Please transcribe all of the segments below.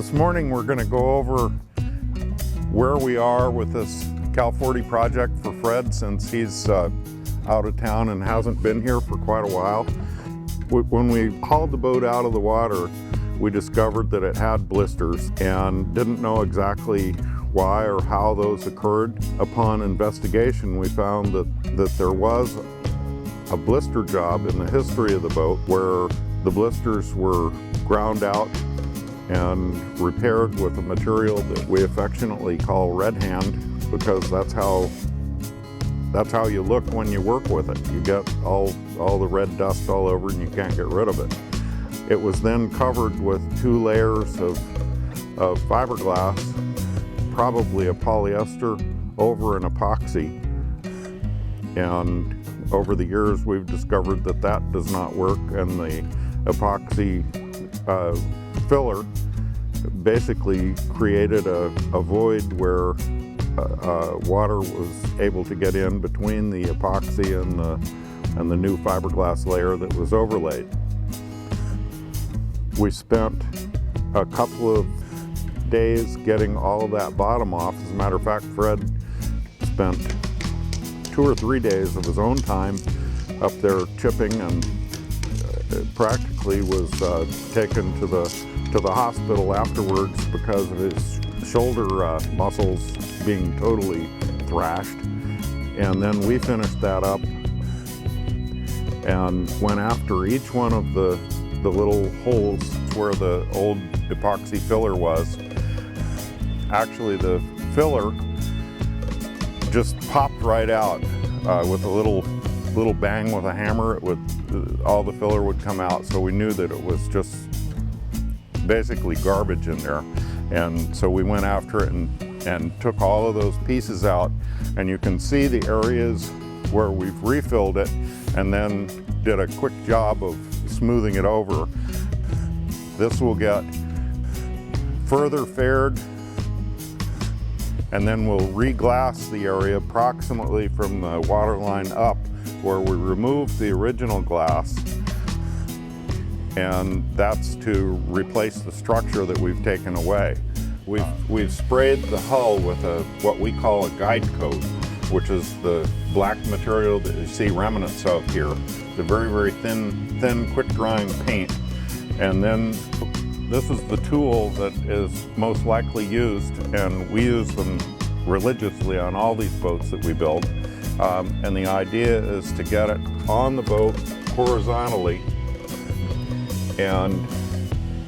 This morning we're going to go over where we are with this Cal 40 project for Fred, since he's out of town and hasn't been here for quite a while. When we hauled the boat out of the water, we discovered that it had blisters and didn't know exactly why or how those occurred. Upon investigation, we found that there was a blister job in the history of the boat where the blisters were ground out and repaired with a material that we affectionately call red hand, because that's how you look when you work with it. You get all the red dust all over and you can't get rid of it. It was then covered with 2 layers of fiberglass, probably a polyester over an epoxy. And over the years we've discovered that that does not work, and the epoxy filler basically created a void where water was able to get in between the epoxy and the new fiberglass layer that was overlaid. We spent a couple of days getting all of that bottom off. As a matter of fact, Fred spent 2 or 3 days of his own time up there chipping, and practically was taken to the hospital afterwards because of his shoulder muscles being totally thrashed. And then we finished that up and went after each one of the little holes where the old epoxy filler was. Actually, the filler just popped right out with a little bang with a hammer. All the filler would come out, so we knew that it was just basically garbage in there. And so we went after it and took all of those pieces out, and you can see the areas where we've refilled it and then did a quick job of smoothing it over. This will get further faired, and then we'll re-glass the area approximately from the water line up where we removed the original glass, and that's to replace the structure that we've taken away. We've sprayed the hull with what we call a guide coat, which is the black material that you see remnants of here. It's a very, very thin, quick drying paint. And then this is the tool that is most likely used, and we use them religiously on all these boats that we build. And the idea is to get it on the boat horizontally and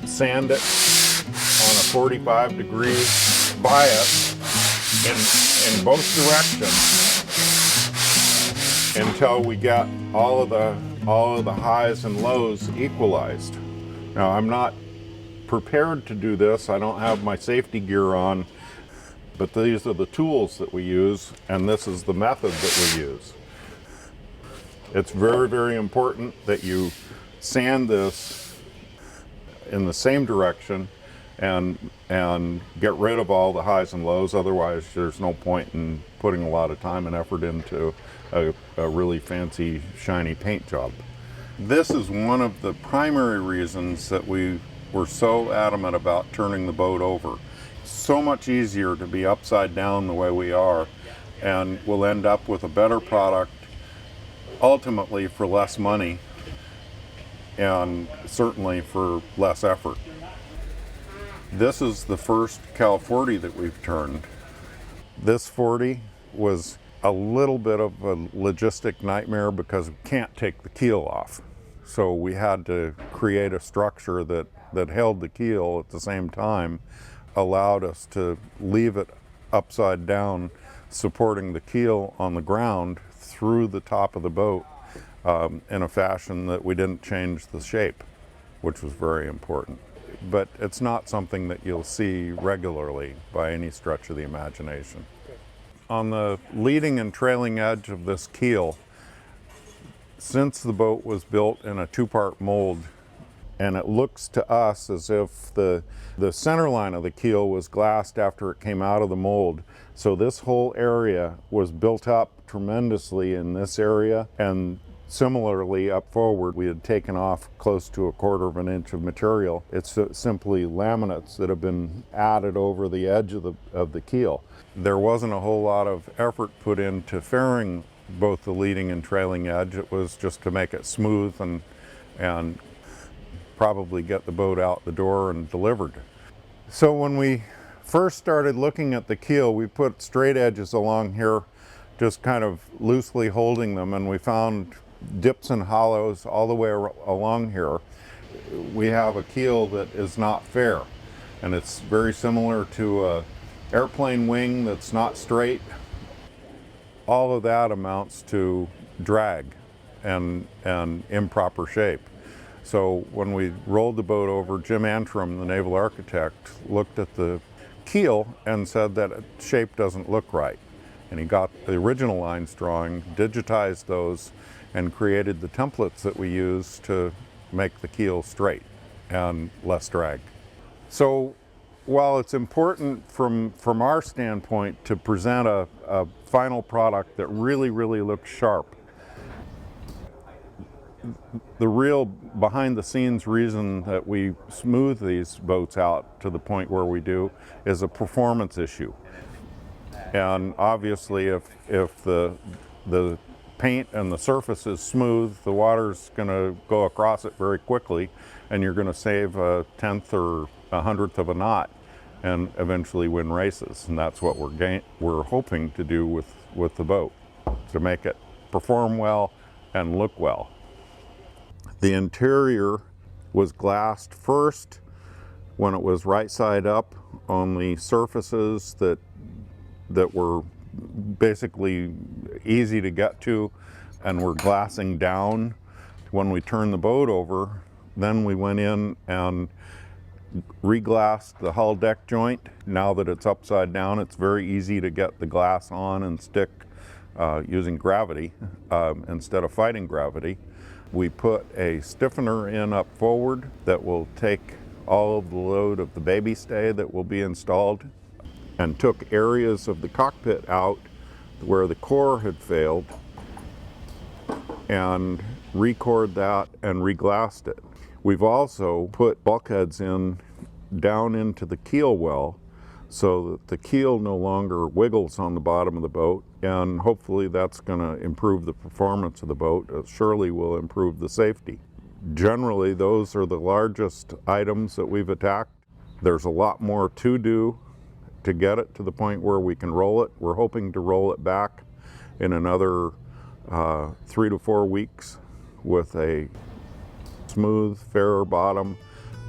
sand it on a 45-degree bias in both directions until we get all of the highs and lows equalized. Now, I'm not prepared to do this. I don't have my safety gear on, but these are the tools that we use, and this is the method that we use. It's very, very important that you sand this in the same direction and get rid of all the highs and lows. Otherwise, there's no point in putting a lot of time and effort into a really fancy, shiny paint job. This is one of the primary reasons that we were so adamant about turning the boat over. So much easier to be upside down the way we are, and we'll end up with a better product, ultimately for less money and certainly for less effort. This is the first Cal 40 that we've turned. This 40 was a little bit of a logistic nightmare because we can't take the keel off. So we had to create a structure that held the keel at the same time, allowed us to leave it upside down, supporting the keel on the ground through the top of the boat in a fashion that we didn't change the shape, which was very important. But it's not something that you'll see regularly by any stretch of the imagination. On the leading and trailing edge of this keel, since the boat was built in a 2-part mold, and it looks to us as if the center line of the keel was glassed after it came out of the mold. So this whole area was built up tremendously in this area, and Similarly, up forward, we had taken off close to 1/4 of an inch of material. It's simply laminates that have been added over the edge of the keel. There wasn't a whole lot of effort put into fairing both the leading and trailing edge. It was just to make it smooth and probably get the boat out the door and delivered. So when we first started looking at the keel, we put straight edges along here, just kind of loosely holding them, and we found dips and hollows all the way along here. We have a keel that is not fair, and it's very similar to an airplane wing that's not straight. All of that amounts to drag and improper shape. So when we rolled the boat over, Jim Antrim, the naval architect, looked at the keel and said that shape doesn't look right. And he got the original lines drawing, digitized those, and created the templates that we use to make the keel straight and less drag. So while it's important from our standpoint to present a final product that really looks sharp, the real behind the scenes reason that we smooth these boats out to the point where we do is a performance issue. And obviously if the paint and the surface is smooth, the water's going to go across it very quickly, and you're going to save 1/10 or 100th of a knot and eventually win races. And that's what we're hoping to do with the boat, to make it perform well and look well. The interior was glassed first when it was right side up on the surfaces that were basically easy to get to, and we're glassing down. When we turned the boat over, then we went in and re-glassed the hull deck joint. Now that it's upside down, it's very easy to get the glass on and stick using gravity instead of fighting gravity. We put a stiffener in up forward that will take all of the load of the baby stay that will be installed, and took areas of the cockpit out where the core had failed and re-cored that and re-glassed it. We've also put bulkheads in down into the keel well so that the keel no longer wiggles on the bottom of the boat, and hopefully that's going to improve the performance of the boat. It surely will improve the safety. Generally, those are the largest items that we've attacked. There's a lot more to do to get it to the point where we can roll it. We're hoping to roll it back in another 3 to 4 weeks with a smooth, fairer bottom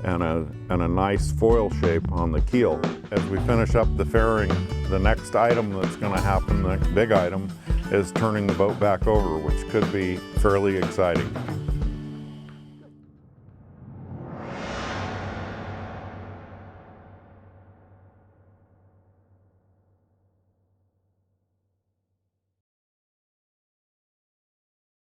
and a nice foil shape on the keel. As we finish up the fairing, the next item that's going to happen, the next big item, is turning the boat back over, which could be fairly exciting.